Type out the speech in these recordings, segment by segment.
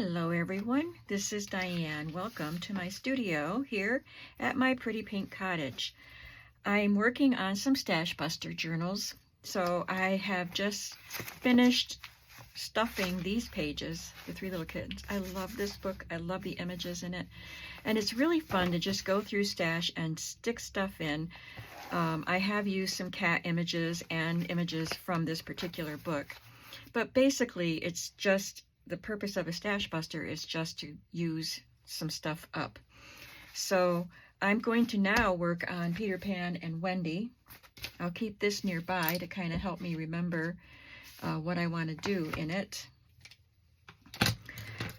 Hello everyone, this is Diane. Welcome to my studio here at my pretty pink cottage. I'm working on some Stash Buster journals, so I have just finished stuffing these pages, the Three Little Kittens. I love this book, I love the images in it, and it's really fun to just go through Stash and stick stuff in. I have used some cat images and images from this particular book, but basically it's just the purpose of a Stash Buster is just to use some stuff up. So I'm going to now work on Peter Pan and Wendy. I'll keep this nearby to kind of help me remember what I want to do in it.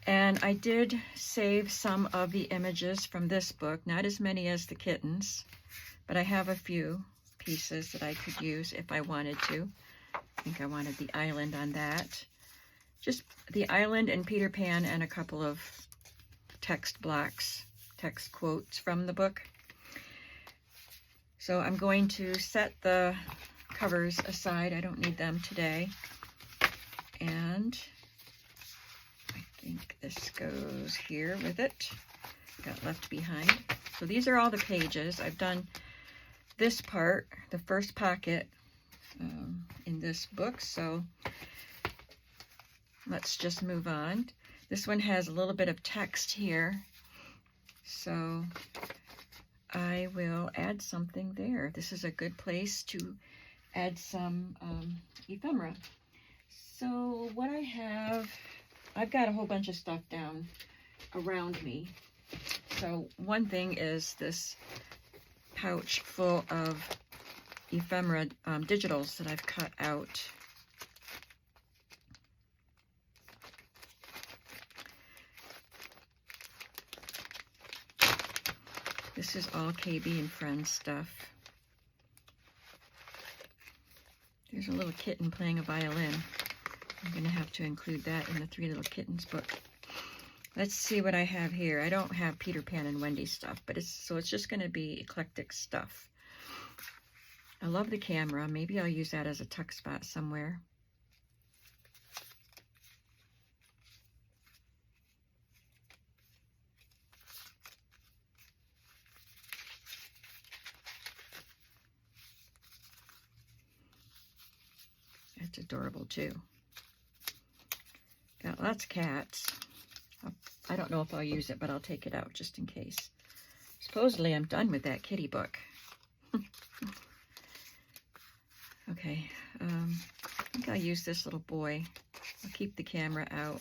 And I did save some of the images from this book, not as many as the kittens, but I have a few pieces that I could use if I wanted to. I think I wanted the island on that. Just the island and Peter Pan and a couple of text blocks, text quotes from the book. So I'm going to set the covers aside. I don't need them today. And I think this goes here with it. Got left behind. So these are all the pages. I've done this part, the first pocket in this book. So let's just move on. This one has a little bit of text here, so I will add something there. This is a good place to add some ephemera. So what I have, I've got a whole bunch of stuff down around me. So one thing is this pouch full of ephemera digitals that I've cut out. This is all KB and Friends stuff. There's a little kitten playing a violin. I'm going to have to include that in the Three Little Kittens book. Let's see what I have here. I don't have Peter Pan and Wendy stuff, but it's just going to be eclectic stuff. I love the camera. Maybe I'll use that as a tuck spot somewhere. It's adorable too. Got lots of cats. I don't know if I'll use it, but I'll take it out just in case. Supposedly I'm done with that kitty book. Okay, I think I'll use this little boy. I'll keep the camera out.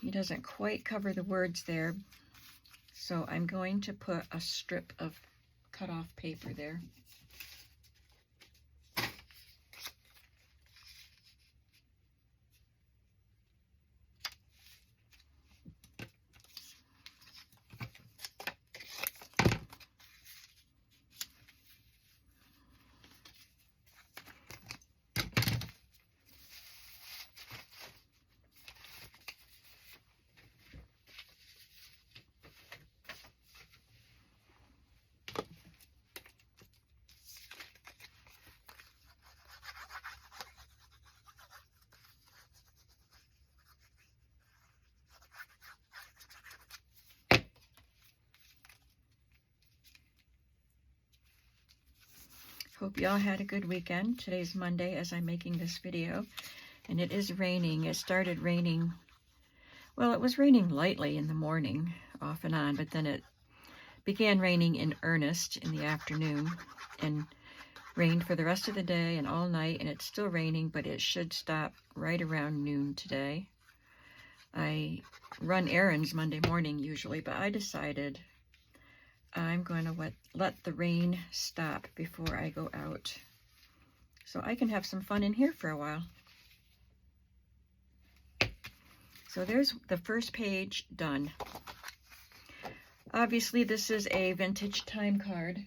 He doesn't quite cover the words there, so I'm going to put a strip of cut off paper there. Hope y'all had a good weekend. Today's Monday as I'm making this video, and it is raining. It started raining, well, it was raining lightly in the morning, off and on, but then it began raining in earnest in the afternoon, and rained for the rest of the day and all night, and it's still raining, but it should stop right around noon today. I run errands Monday morning usually, but I decided I'm going to let the rain stop before I go out, so I can have some fun in here for a while. So there's the first page done. Obviously this is a vintage time card,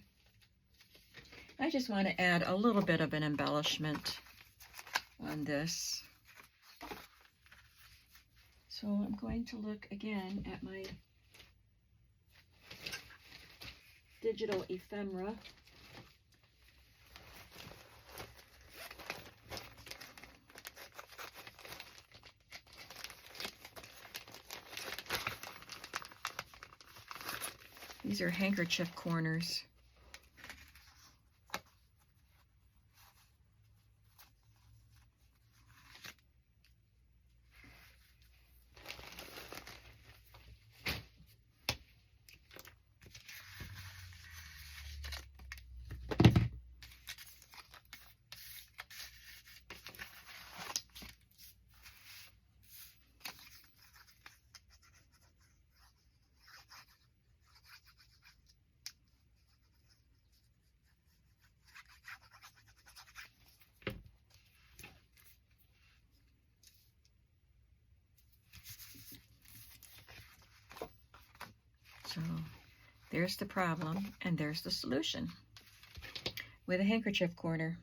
I just want to add a little bit of an embellishment on this. So I'm going to look again at my digital ephemera. These are handkerchief corners. So there's the problem, and there's the solution with a handkerchief corner.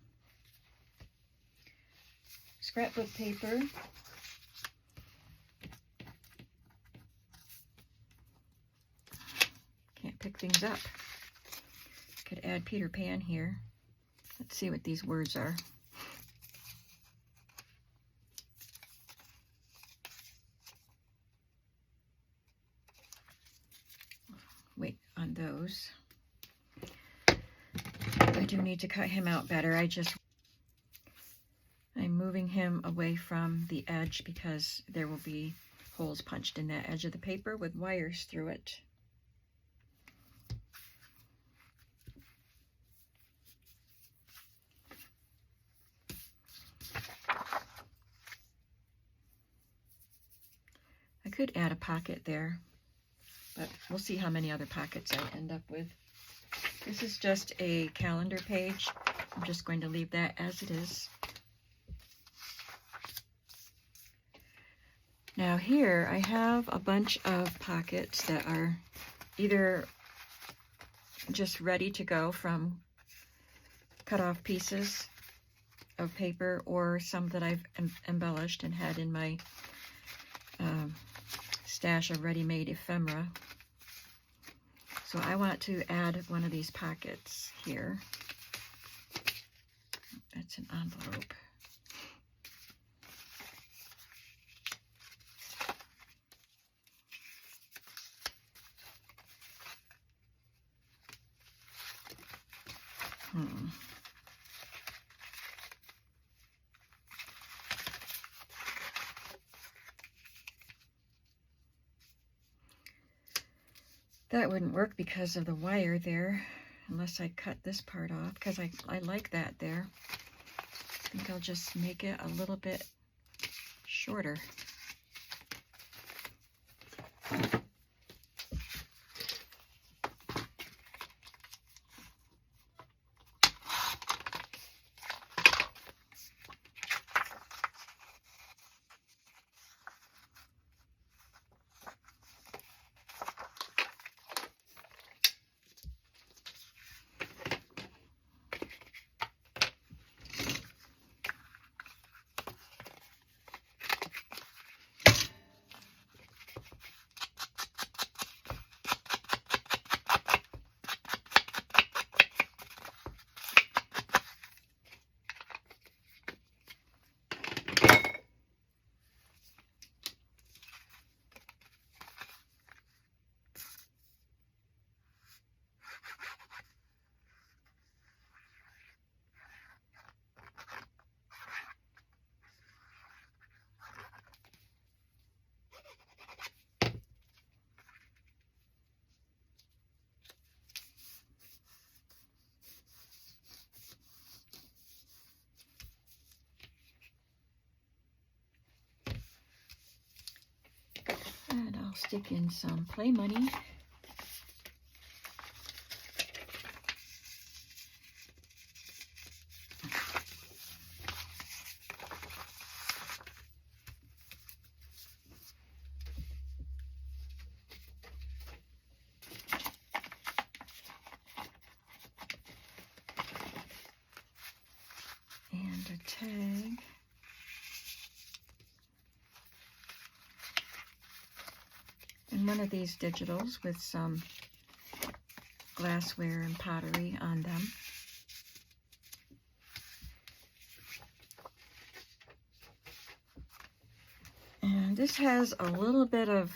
Scrapbook paper. Can't pick things up. Could add Peter Pan here. Let's see what these words are. Wait on those. I do need to cut him out better. I'm moving him away from the edge because there will be holes punched in that edge of the paper with wires through it. I could add a pocket there, but we'll see how many other pockets I end up with. This is just a calendar page. I'm just going to leave that as it is. Now here I have a bunch of pockets that are either just ready to go from cut off pieces of paper, or some that I've embellished and had in my stash of ready-made ephemera. So I want to add one of these pockets here. That's an envelope. That wouldn't work because of the wire there, unless I cut this part off, because I like that there. I think I'll just make it a little bit shorter. And I'll stick in some play money. tag. And one of these digitals with some glassware and pottery on them. And this has a little bit of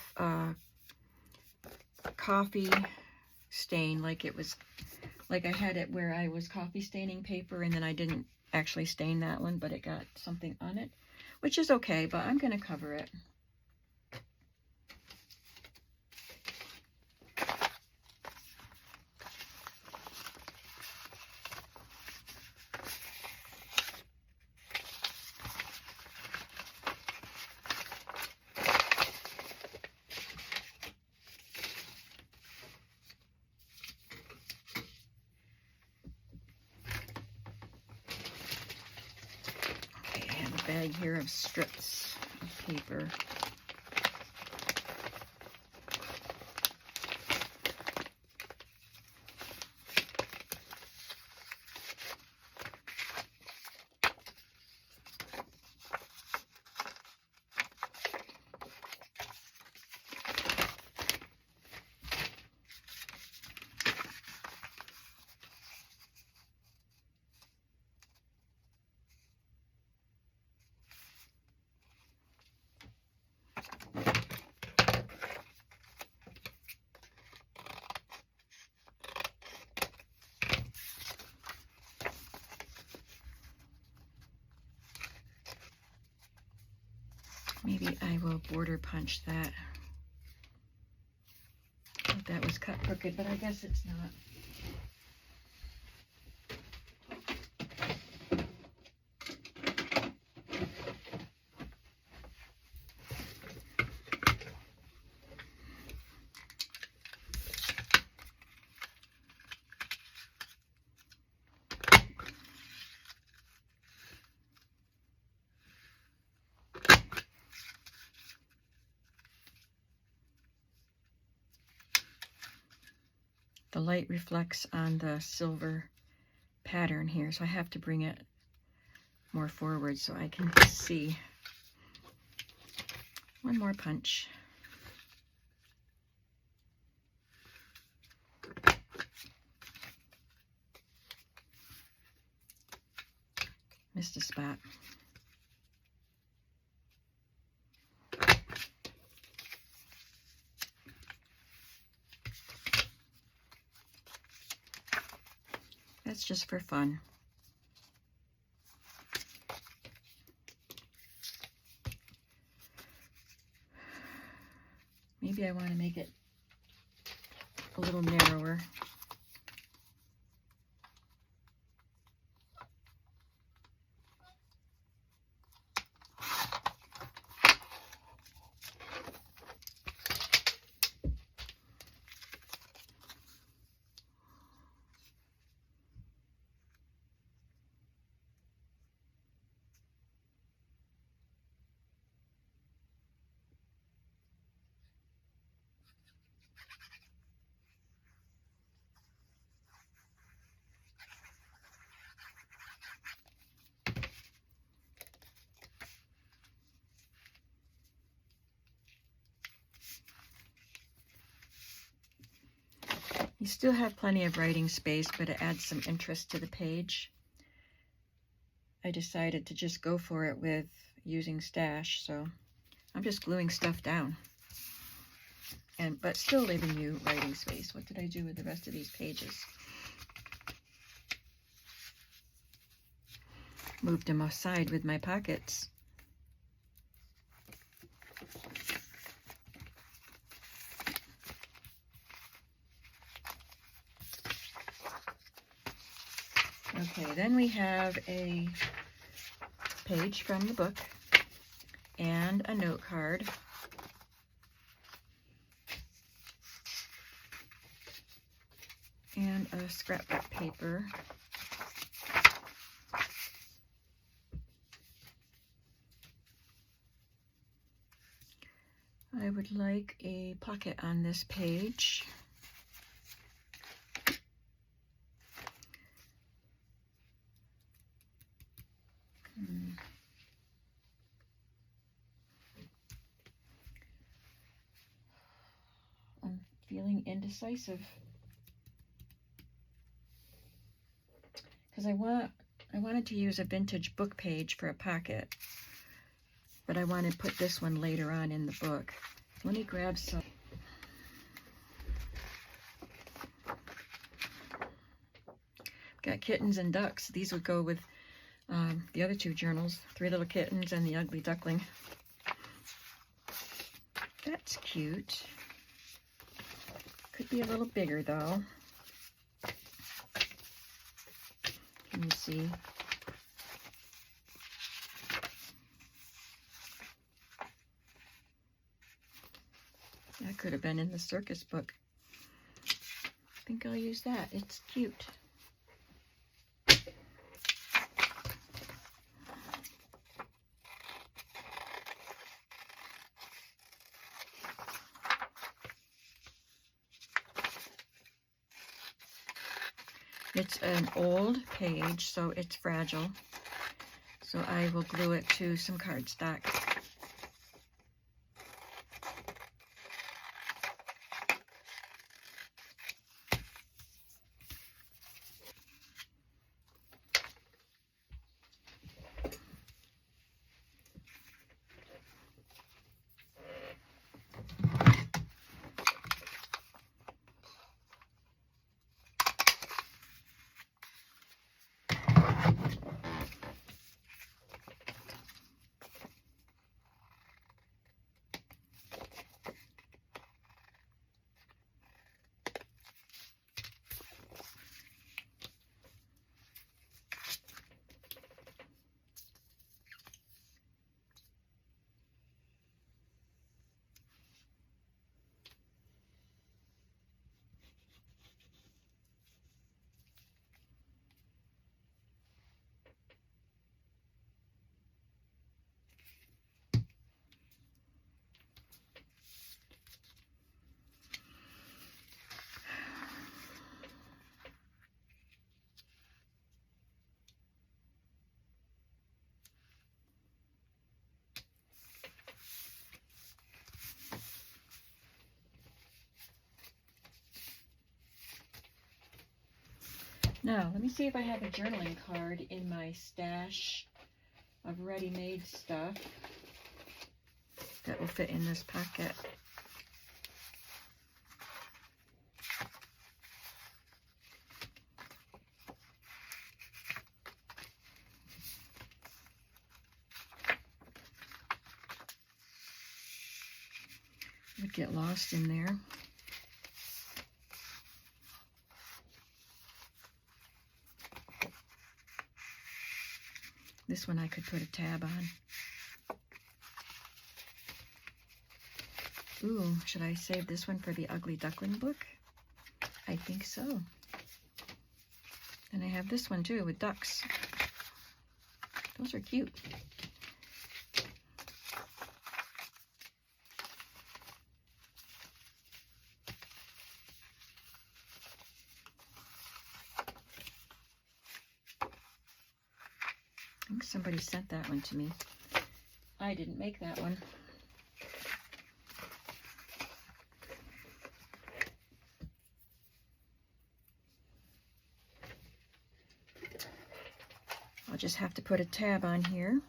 coffee stain, like I had it where I was coffee staining paper and then I didn't actually stain that one, but it got something on it, which is okay, but I'm going to cover it. Bag here of strips of paper. Maybe I will border punch that. I thought that was cut crooked, but I guess it's not. The light reflects on the silver pattern here, so I have to bring it more forward so I can see. One more punch. Missed a spot. That's just for fun. Maybe I want to make it a little narrower. You still have plenty of writing space, but it adds some interest to the page. I decided to just go for it with using stash, so I'm just gluing stuff down, but still leaving you writing space. What did I do with the rest of these pages? Moved them aside with my pockets. Okay, then we have a page from the book and a note card. And a scrapbook paper. I would like a pocket on this page. I'm feeling indecisive because I wanted to use a vintage book page for a pocket, but I want to put this one later on in the book. Let me grab some. Got kittens and ducks. These would go with the other two journals, Three Little Kittens and The Ugly Duckling. That's cute. Could be a little bigger though. Let me see. That could have been in the circus book. I think I'll use that. It's cute. It's an old page, so it's fragile. So I will glue it to some cardstock. Now, let me see if I have a journaling card in my stash of ready-made stuff that will fit in this pocket. It would get lost in there. This one I could put a tab on. Ooh, should I save this one for the Ugly Duckling book? I think so. And I have this one too with ducks. Those are cute. I think somebody sent that one to me. I didn't make that one. I'll just have to put a tab on here.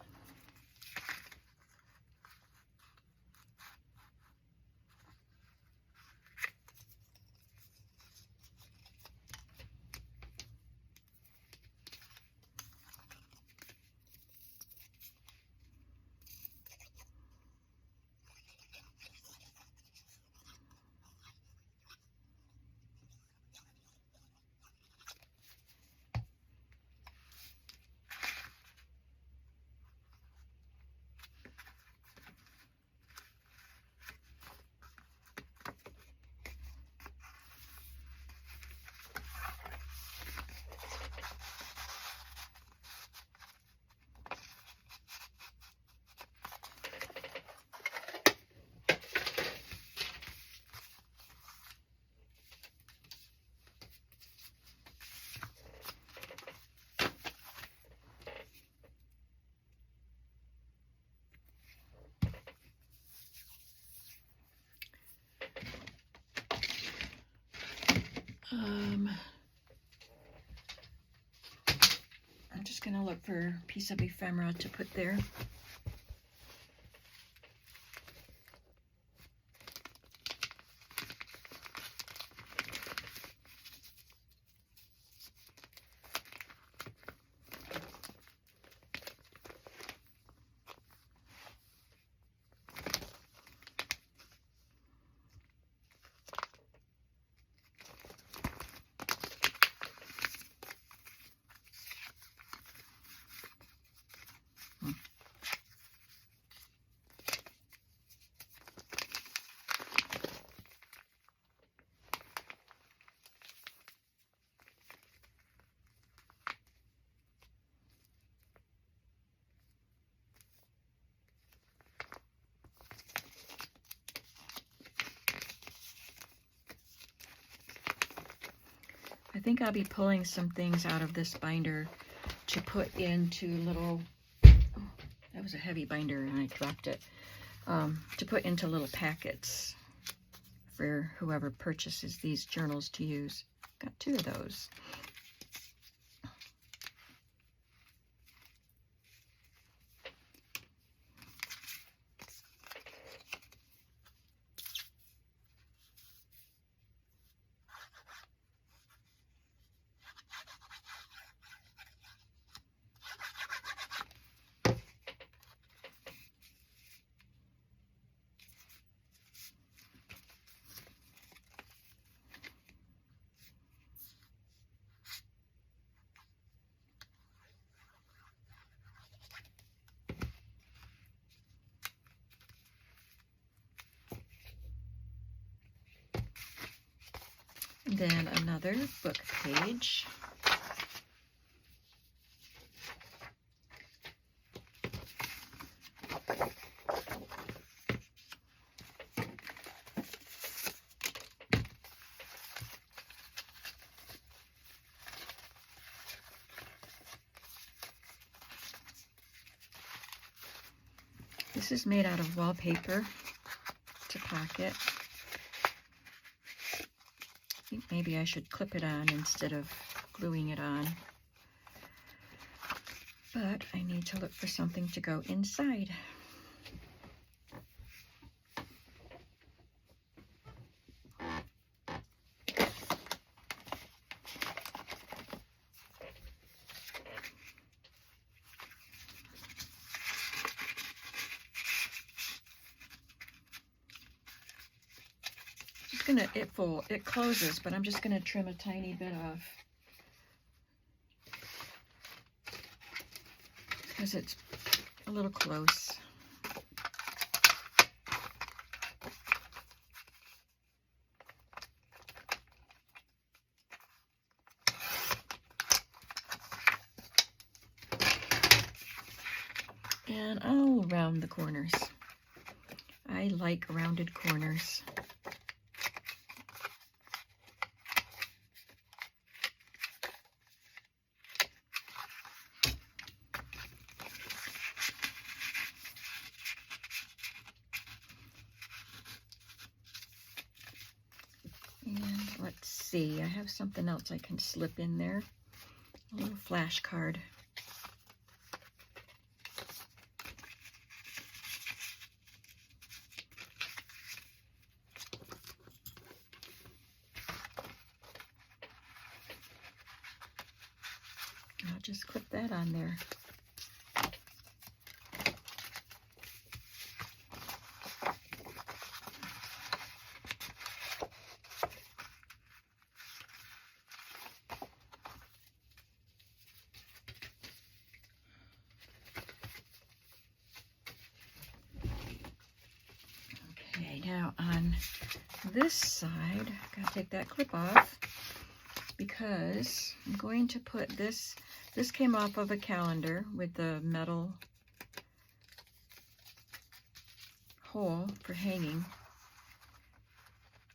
I'm just going to look for a piece of ephemera to put there. I think I'll be pulling some things out of this binder to put into little, oh, that was a heavy binder and I dropped it, to put into little packets for whoever purchases these journals to use. Got 2 of those. Then another book page. This is made out of wallpaper to pocket. I think maybe I should clip it on instead of gluing it on. But I need to look for something to go inside. It closes, but I'm just gonna trim a tiny bit off because it's a little close. And I'll round the corners. I like rounded corners. Let's see, I have something else I can slip in there. A little flashcard. I'll just clip that on there. Now on this side, I've got to take that clip off because I'm going to put this came off of a calendar with the metal hole for hanging.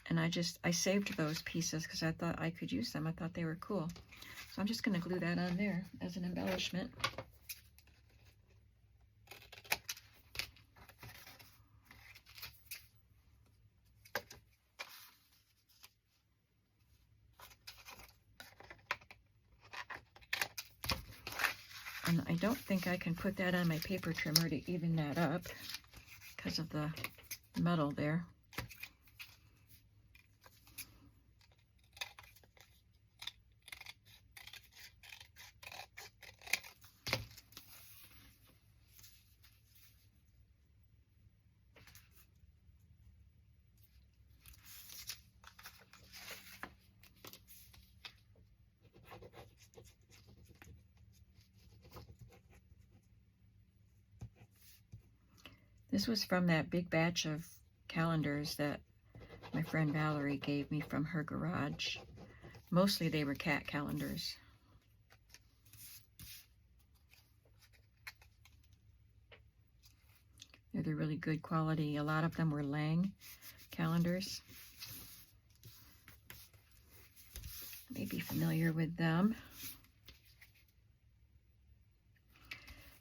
And I saved those pieces because I thought I could use them. I thought they were cool. So I'm just going to glue that on there as an embellishment. And I don't think I can put that on my paper trimmer to even that up because of the metal there. This was from that big batch of calendars that my friend Valerie gave me from her garage. Mostly they were cat calendars. They're really good quality. A lot of them were Lang calendars. You may be familiar with them.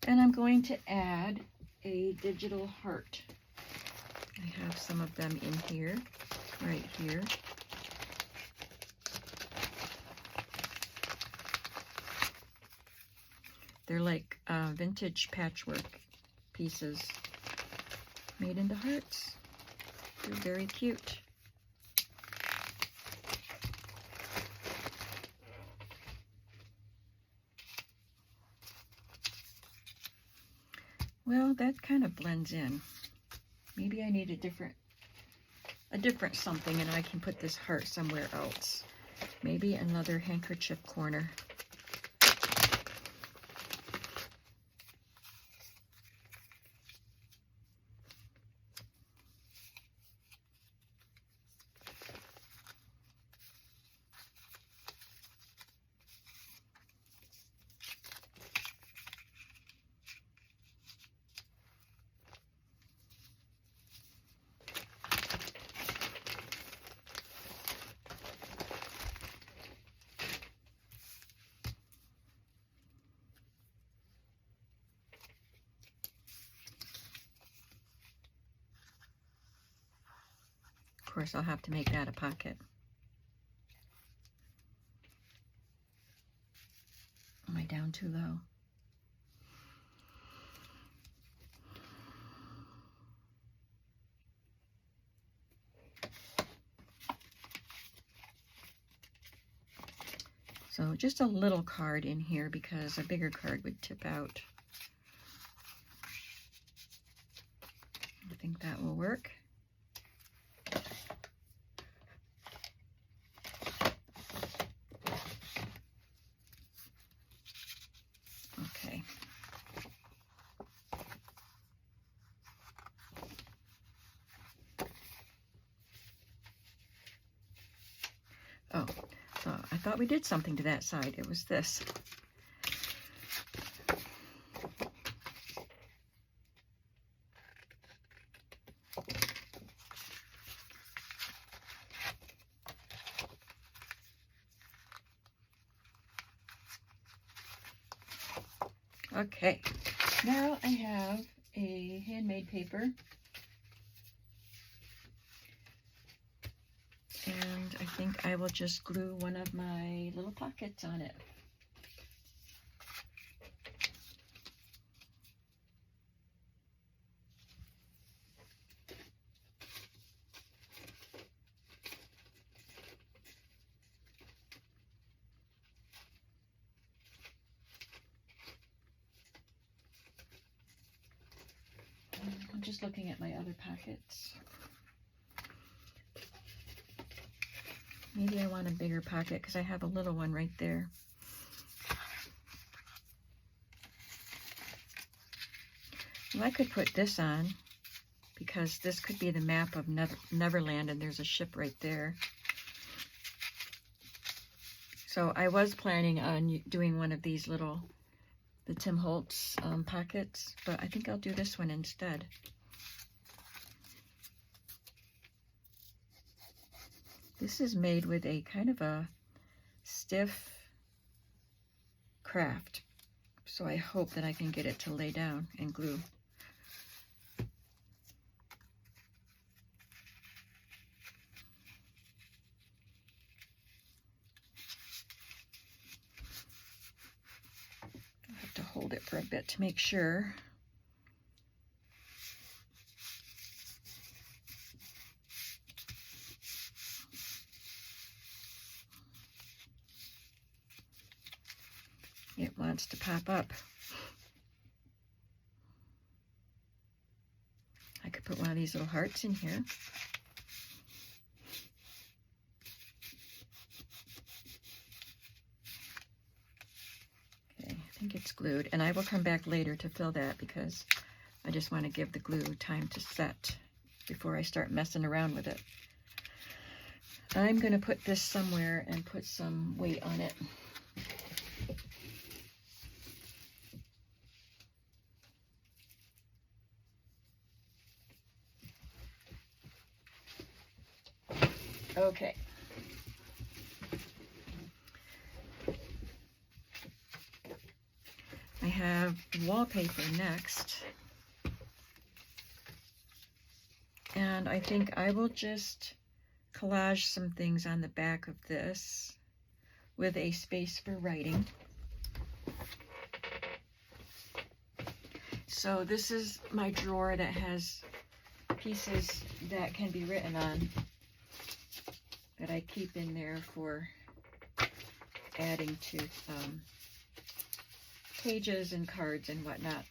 And I'm going to add a digital heart. I have some of them in here, right here. They're like vintage patchwork pieces made into hearts. They're very cute. Well, that kind of blends in. Maybe I need a different something, and I can put this heart somewhere else. Maybe another handkerchief corner. Of course, I'll have to make that a pocket. Am I down too low? So just a little card in here because a bigger card would tip out. I think that will work. Okay. Oh, so I thought we did something to that side. It was this. Okay, now I have a handmade paper, and I think I will just glue one of my little pockets on it. I'm just looking at my other pockets. Maybe I want a bigger pocket because I have a little one right there. Well, I could put this on because this could be the map of Neverland, and there's a ship right there. So I was planning on doing one of these little, the Tim Holtz pockets, but I think I'll do this one instead. This is made with a kind of a stiff craft, so I hope that I can get it to lay down and glue. I have to hold hold it for a bit to make sure. It wants to pop up. I could put one of these little hearts in here. Okay, I think it's glued, and I will come back later to fill that because I just want to give the glue time to set before I start messing around with it. I'm going to put this somewhere and put some weight on it. Okay. I have wallpaper next. And I think I will just collage some things on the back of this with a space for writing. So this is my drawer that has pieces that can be written on that I keep in there for adding to pages and cards and whatnot.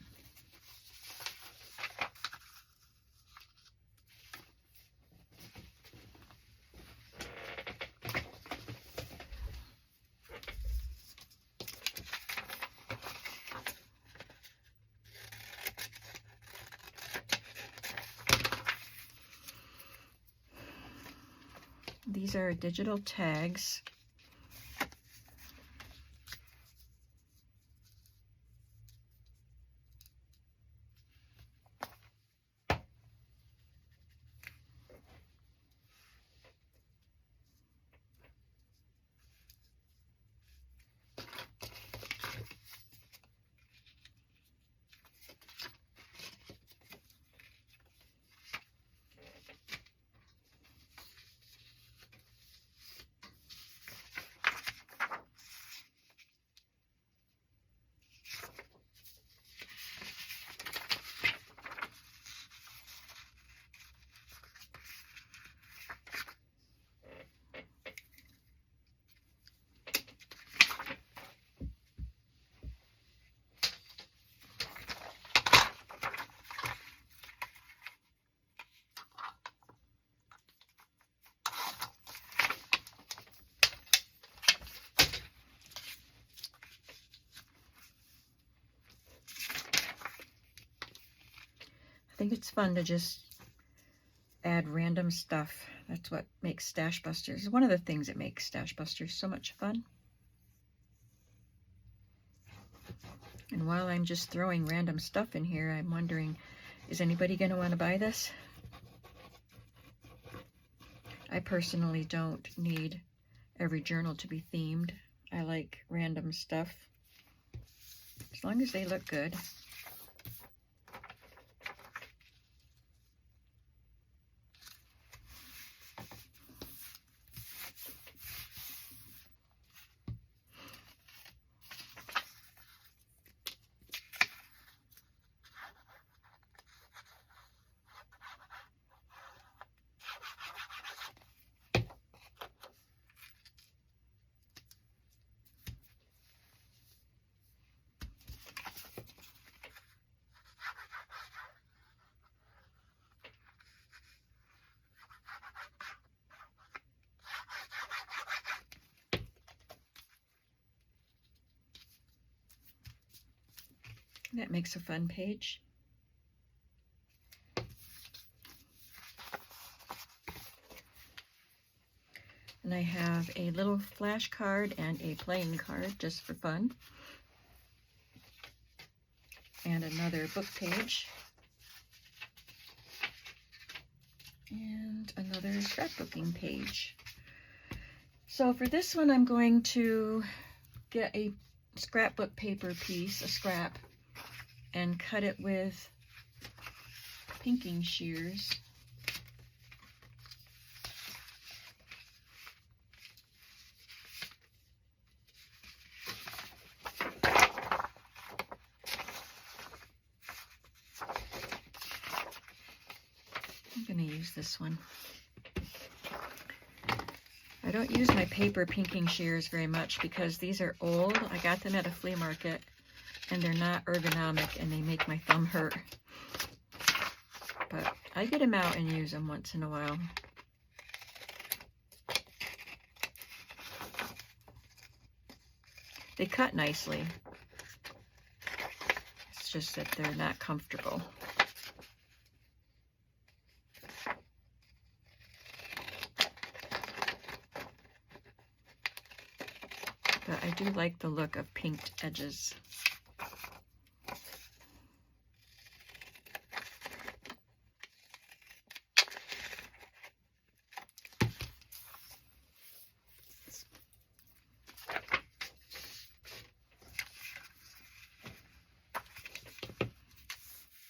These are digital tags. I think it's fun to just add random stuff. That's what makes Stash Busters. One of the things that makes Stash Busters so much fun. And while I'm just throwing random stuff in here, I'm wondering, is anybody going to want to buy this? I personally don't need every journal to be themed. I like random stuff, as long as they look good. That makes a fun page. And I have a little flash card and a playing card just for fun. And another book page. And another scrapbooking page. So for this one, I'm going to get a scrapbook paper piece, a scrap, and cut it with pinking shears. use this one. I don't use my paper pinking shears very much because these are old. I got them at a flea market and they're not ergonomic and they make my thumb hurt. But I get them out and use them once in a while. They cut nicely. It's just that they're not comfortable. But I do like the look of pinked edges.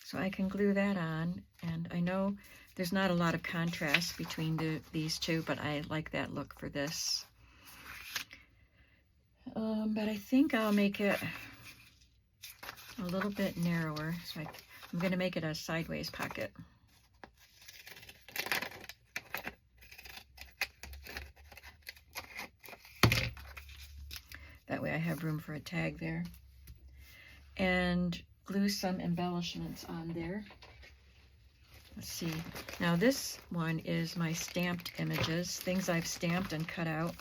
So I can glue that on, and I know there's not a lot of contrast between these two, but I like that look for this. But I think I'll make it a little bit narrower. So I'm going to make it a sideways pocket. That way I have room for a tag there. And glue some embellishments on there. Let's see. Now this one is my stamped images, things I've stamped and cut out.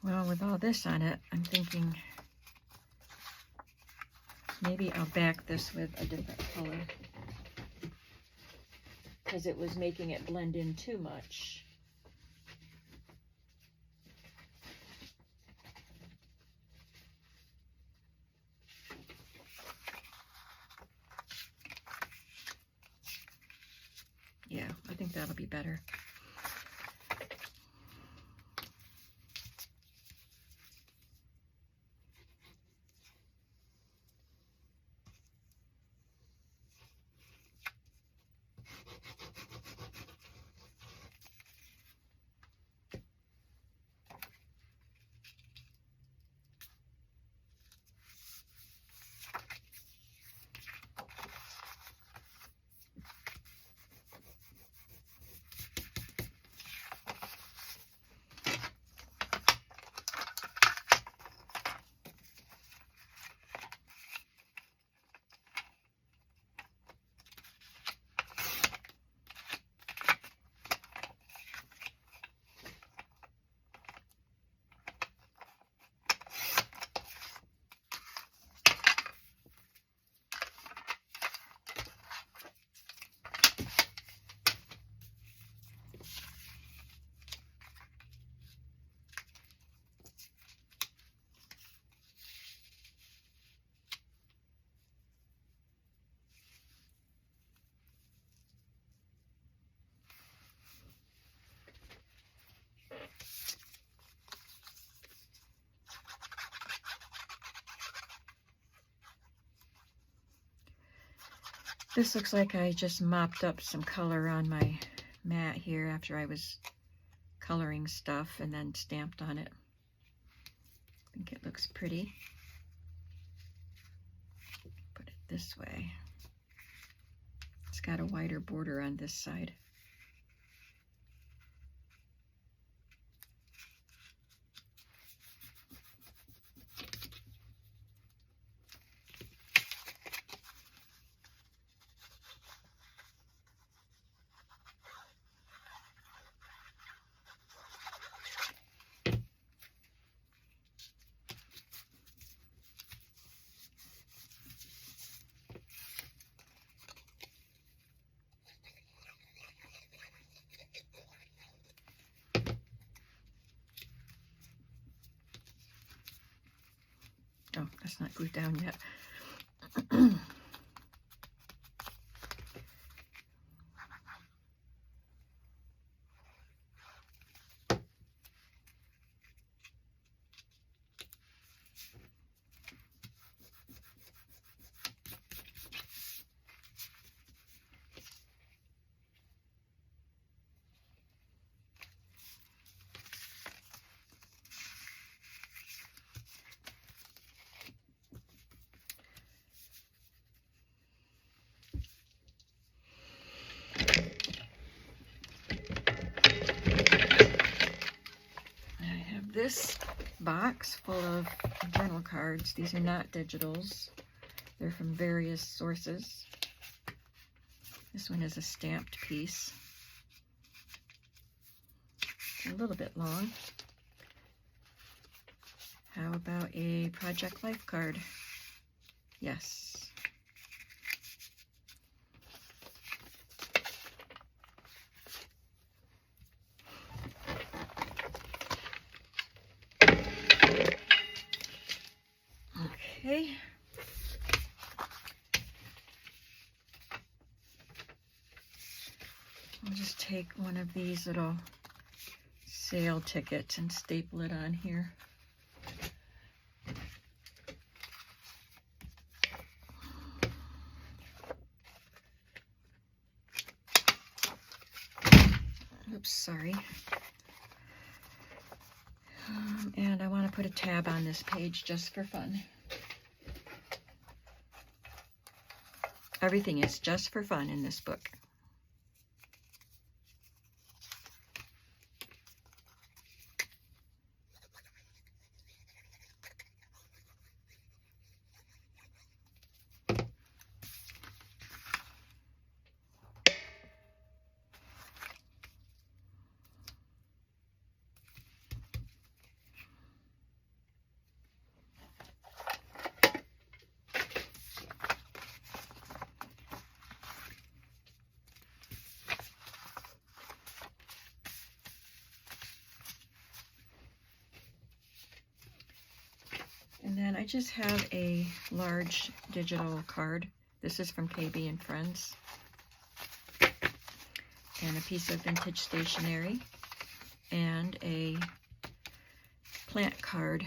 Well, with all this on it, I'm thinking maybe I'll back this with a different color because it was making it blend in too much. Yeah, I think that'll be better. This looks like I just mopped up some color on my mat here after I was coloring stuff and then stamped on it. I think it looks pretty. Put it this way. It's got a wider border on this side. It's not glued down yet. This box full of journal cards. These are not digitals. They're from various sources. This one is a stamped piece. It's a little bit long. How about a Project Life card? Yes. Okay. I'll just take one of these little sale tickets and staple it on here. Oops, sorry. And I want to put a tab on this page just for fun. Everything is just for fun in this book. And then I just have a large digital card. This is from KB and Friends. And a piece of vintage stationery. And a plant card.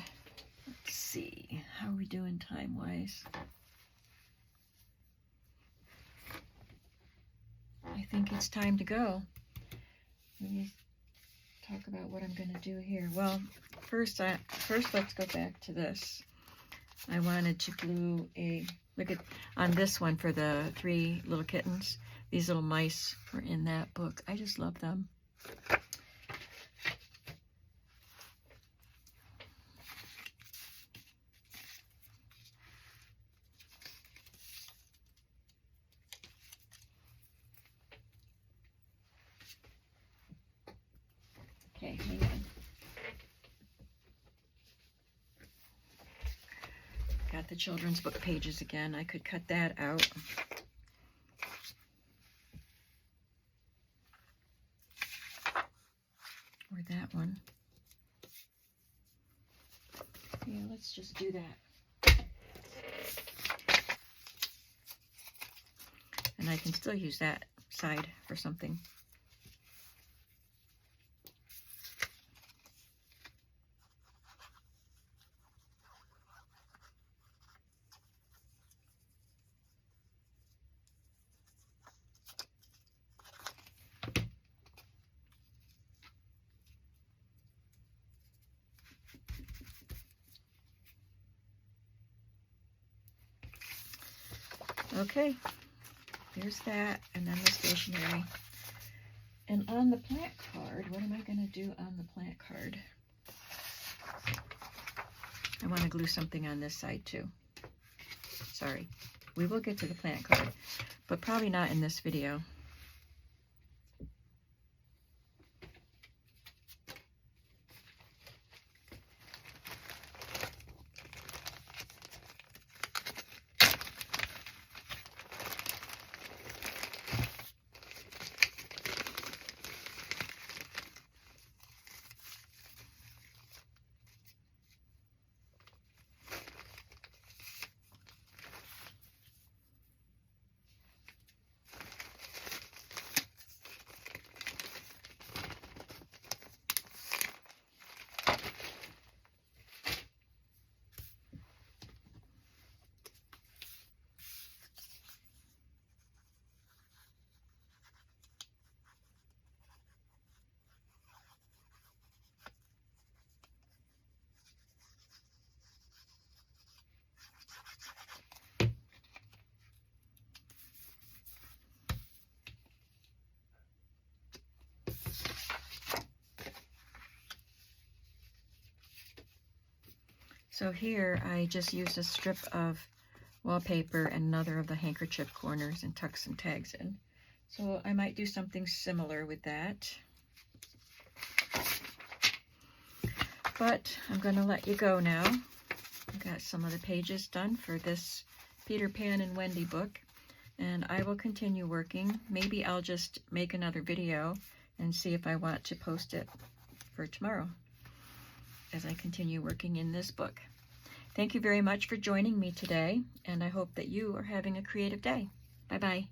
Let's see, how are we doing time-wise? I think it's time to go. Let me talk about what I'm going to do here. Well, first let's go back to this. I wanted to glue a, look at, on this one for the 3 little kittens. These little mice were in that book. I just love them. Okay, hang on. Got the children's book pages again. I could cut that out. Or that one. Yeah, let's just do that. And I can still use that side for something. Okay, there's that, and then the stationery. And on the plant card, what am I going to do on the plant card? I want to glue something on this side too. Sorry, we will get to the plant card, but probably not in this video. So here I just used a strip of wallpaper and another of the handkerchief corners and tuck some tags in. So I might do something similar with that. But I'm going to let you go now. I've got some of the pages done for this Peter Pan and Wendy book, and I will continue working. Maybe I'll just make another video and see if I want to post it for tomorrow as I continue working in this book. Thank you very much for joining me today, and I hope that you are having a creative day. Bye-bye.